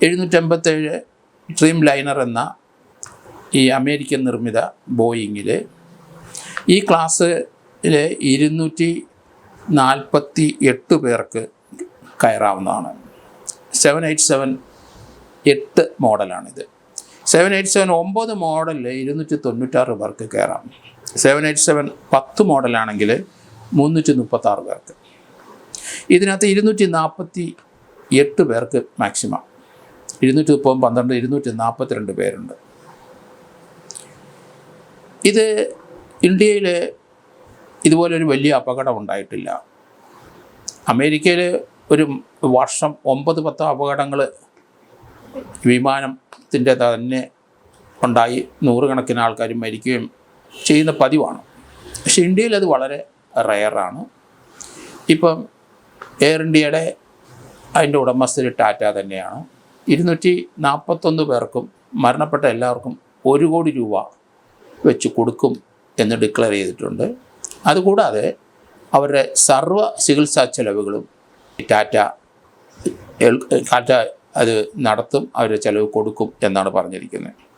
757 dream liner എന്ന ഈ American നിർമ്മിത ബോയിങ്ങിൽ ഈ ക്ലാസ്സിൽ 248 പേർക്ക് കയറാവുന്നതാണ്. 787 8 മോഡലാണിത്. 787 9 മോഡലിൽ 296 പേർക്ക് കയറാം. 787 10 മോഡലാണെങ്കിൽ 336 പേർക്ക്. ഇതിനകത്ത് 248 പേർക്ക് മാക്സിമം. 230 242 പേരുണ്ട്. ഇത് ഇന്ത്യയിൽ ഇതുപോലൊരു വലിയ അപകടം ഉണ്ടായിട്ടില്ല. അമേരിക്കയിൽ ഒരു വർഷം 9-10 അപകടങ്ങൾ വിമാനത്തിൻ്റെ തന്നെ ഉണ്ടായി നൂറുകണക്കിന് ആൾക്കാർ മരിക്കുകയും ചെയ്യുന്ന പതിവാണ്. പക്ഷേ ഇന്ത്യയിൽ അത് വളരെ റെയറാണ്. ഇപ്പം എയർ ഇന്ത്യയുടെ അതിൻ്റെ ഉടമസ്ഥർ ടാറ്റ തന്നെയാണ്. 241 പേർക്കും മരണപ്പെട്ട എല്ലാവർക്കും 1 കോടി രൂപ വെച്ച് കൊടുക്കും എന്ന് ഡിക്ലെയർ ചെയ്തിട്ടുണ്ട്. അതുകൂടാതെ അവരുടെ സർവ്വ ചികിത്സാ ചെലവുകളും ടാറ്റ അത് നടത്തും, അവരുടെ ചിലവ് കൊടുക്കും എന്നാണ് പറഞ്ഞിരിക്കുന്നത്.